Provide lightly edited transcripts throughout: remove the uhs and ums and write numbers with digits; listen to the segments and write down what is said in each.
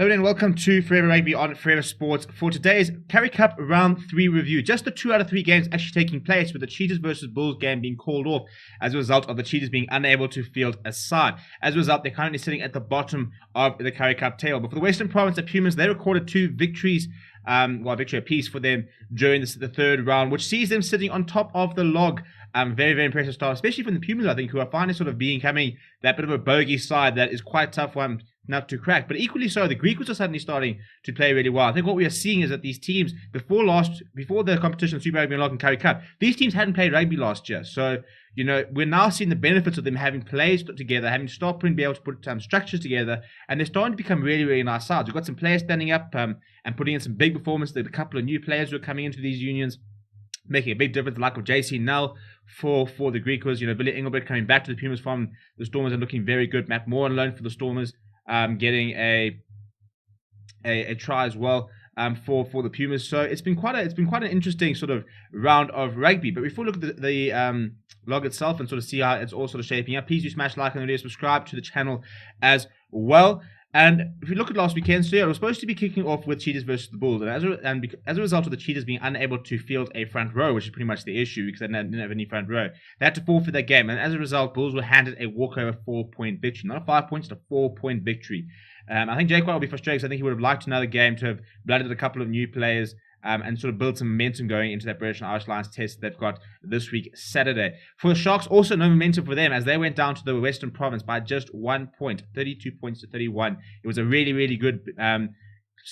Hello and welcome to Forever Rugby on Forever Sports for today's Currie Cup Round 3 review. Just the 2 out of 3 games actually taking place, with the Cheetahs versus Bulls game being called off as a result of the Cheetahs being unable to field a side. As a result, they're currently sitting at the bottom of the Currie Cup table. But for the Western Province, the Pumas, they recorded 2 victories, victory apiece for them during the third round, which sees them sitting on top of the log. Very, very impressive start, especially from the Pumas, I think, who are finally sort of becoming that bit of a bogey side that is quite tough one not to crack. But equally so, the Greeks are suddenly starting to play really well. I think what we are seeing is that these teams, before the competition of Super Rugby Unlocked and Currie Cup, these teams hadn't played rugby last year. So, you know, we're now seeing the benefits of them having players together, having to start be able to put structures together, and they're starting to become really, really nice sides. We've got some players standing up and putting in some big performances. There's a couple of new players who are coming into these unions, making a big difference, like of JC Null for the Greekers. You know, Billy Engelbert coming back to the Pumas from the Stormers and looking very good. Matt Moore on loan for the Stormers, getting a try as well for the Pumas. So it's been quite an interesting sort of round of rugby. But before we look at the log itself and sort of see how it's all sort of shaping up, please do smash like on the video, subscribe to the channel as well. And if we look at last weekend, so yeah, it was supposed to be kicking off with Cheetahs versus the Bulls, and as a result of the Cheetahs being unable to field a front row, which is pretty much the issue because they didn't have any front row, they had to forfeit that game, and as a result, Bulls were handed a walkover 4-point victory, not a 5 points, but a 4-point victory. I think Jake White will be frustrated because I think he would have liked another game to have blooded a couple of new players and sort of build some momentum going into that British and Irish Lions test they've got this week, Saturday. For the Sharks, also no momentum for them as they went down to the Western Province by just 1 point, 32 points to 31. It was a really, really good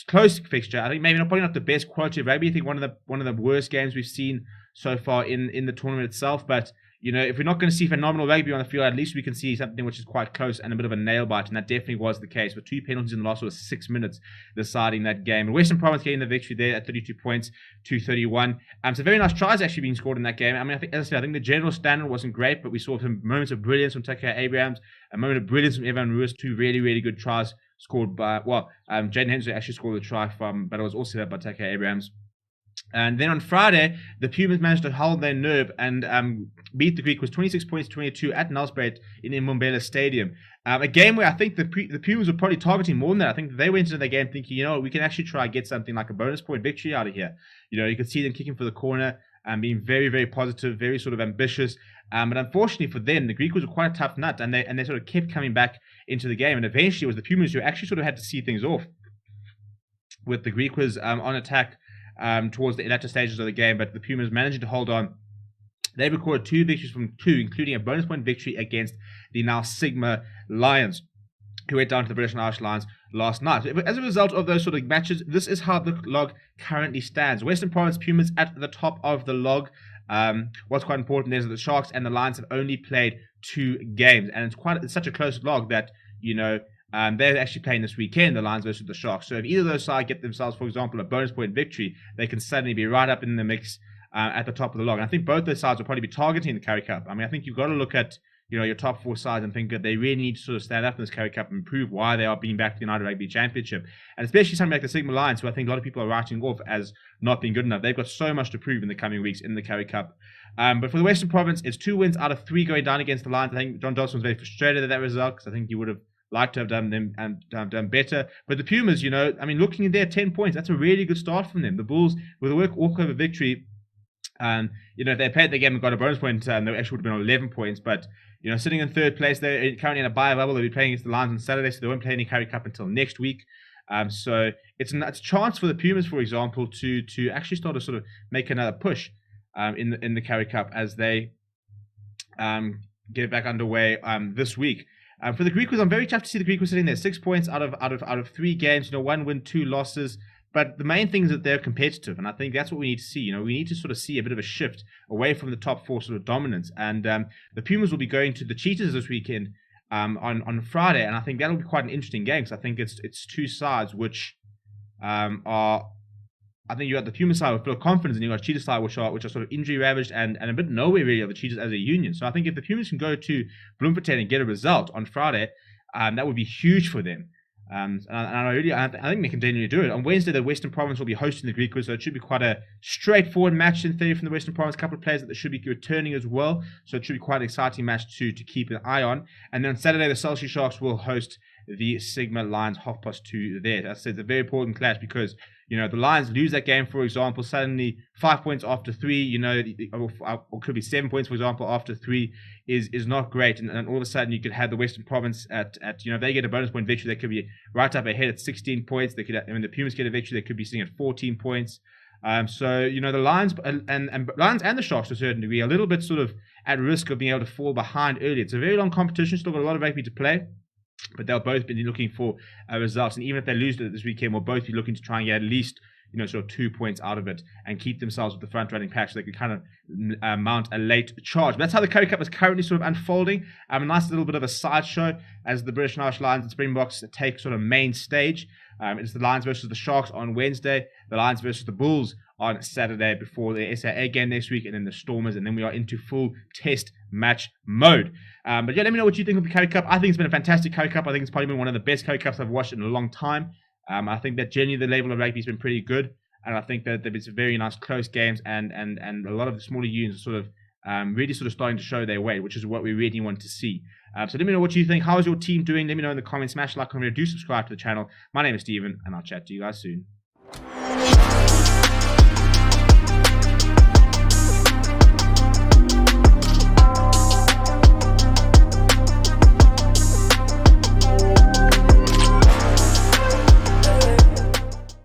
close fixture. I think maybe probably not the best quality of rugby. I think one of the worst games we've seen so far in the tournament itself. But you know, if we're not going to see phenomenal rugby on the field, at least we can see something which is quite close and a bit of a nail bite, and that definitely was the case, with 2 penalties in the last 6 minutes deciding that game. And Western Province getting the victory there at 32 points to 31. So very nice tries actually being scored in that game. I mean, as I said, I think the general standard wasn't great, but we saw some moments of brilliance from Takeo Abrahams, a moment of brilliance from Evan Ruiz, 2 really, really good tries scored by, Jaden Hensley actually scored the try from, but it was also led by Takeo Abrahams. And then on Friday, the Pumas managed to hold their nerve and beat the Greek with 26 points to 22 at Nelspruit in Mbombela Stadium. A game where I think the Pumas were probably targeting more than that. I think they went into the game thinking, you know, we can actually try and get something like a bonus point victory out of here. You know, you could see them kicking for the corner and being very, very positive, very sort of ambitious. But unfortunately for them, the Greek were quite a tough nut, and they sort of kept coming back into the game. And eventually it was the Pumas who actually sort of had to see things off, with the Greek was on attack towards the latter stages of the game, but the Pumas managing to hold on. They recorded 2 victories from 2, including a bonus point victory against the now Sigma Lions, who went down to the British and Irish Lions last night. As a result of those sort of matches, this is how the log currently stands. Western Province Pumas at the top of the log. What's quite important is that the Sharks and the Lions have only played 2 games, and it's such a close log that, you know, they're actually playing this weekend, the Lions versus the Sharks. So if either of those sides get themselves, for example, a bonus point victory, they can suddenly be right up in the mix at the top of the log. And I think both those sides will probably be targeting the Currie Cup. I mean, I think you've got to look at, you know, your top 4 sides and think that they really need to sort of stand up in this Currie Cup and prove why they are being back to the United Rugby Championship. And especially something like the Sigma Lions, who I think a lot of people are writing off as not being good enough. They've got so much to prove in the coming weeks in the Currie Cup. But for the Western Province, it's 2 wins out of 3 going down against the Lions. I think John Johnson was very frustrated at that result because I think he would have liked to have done them and done better. But the Pumas, you know, I mean, looking at their 10 points, that's a really good start from them. The Bulls, with a walkover victory, you know, if they played the game and got a bonus point, they actually would have been on 11 points. But, you know, sitting in 3rd place, they're currently in a bye level. They'll be playing against the Lions on Saturday, so they won't play any Currie Cup until next week. So it's a chance for the Pumas, for example, to actually start to sort of make another push in the Currie Cup as they get back underway this week. For the Greekers, I'm very chuffed to see the Greekers sitting there. 6 points out of 3 games. You know, 1 win, 2 losses. But the main thing is that they're competitive, and I think that's what we need to see. You know, we need to sort of see a bit of a shift away from the top 4 sort of dominance. And the Pumas will be going to the Cheetahs this weekend on Friday, and I think that'll be quite an interesting game because I think it's 2 sides which are. I think you got the Puma side with full of confidence, and you got Cheetah side which are sort of injury ravaged and a bit nowhere really of the Cheetahs as a union. So I think if the Pumas can go to Bloemfontein and get a result on Friday, that would be huge for them. And I think they can genuinely do it. On Wednesday, the Western Province will be hosting the Greekers, so it should be quite a straightforward match in theory from the Western Province. A couple of players that they should be returning as well, so it should be quite an exciting match to keep an eye on. And then on Saturday, the Celsius Sharks will host the Sigma Lions 2:30 there. That's it's a very important clash because the Lions lose that game, for example, suddenly 5 points after 3, or could be 7 points, for example, after 3 is not great. And all of a sudden you could have the Western Province at if they get a bonus point victory, they could be right up ahead at 16 points. They could, when the Pumas get a victory, they could be sitting at 14 points. So the Lions and Lions and the Sharks to a certain degree are a little bit sort of at risk of being able to fall behind early. It's a very long competition, still got a lot of rugby to play. But they'll both be looking for results, and even if they lose this weekend, we'll both be looking to try and get at least sort of 2 points out of it and keep themselves with the front running pack so they can kind of mount a late charge. But that's how the Currie Cup is currently sort of unfolding. A nice little bit of a sideshow as the British and Irish Lions and Springboks take sort of main stage. It's the Lions versus the Sharks on Wednesday, the Lions versus the Bulls on Saturday before the SAA game next week, and then the Stormers, and then we are into full test match mode. But yeah, let me know what you think of the Currie Cup. I think it's been a fantastic Currie Cup. I think it's probably been one of the best Currie Cups I've watched in a long time. I think that generally the level of rugby has been pretty good, and I think that there's very nice close games, and a lot of the smaller units are sort of really sort of starting to show their weight, which is what we really want to see. So let me know what you think. How is your team doing? Let me know in the comments. Smash like, comment, do subscribe to the channel. My name is Steven, and I'll chat to you guys soon.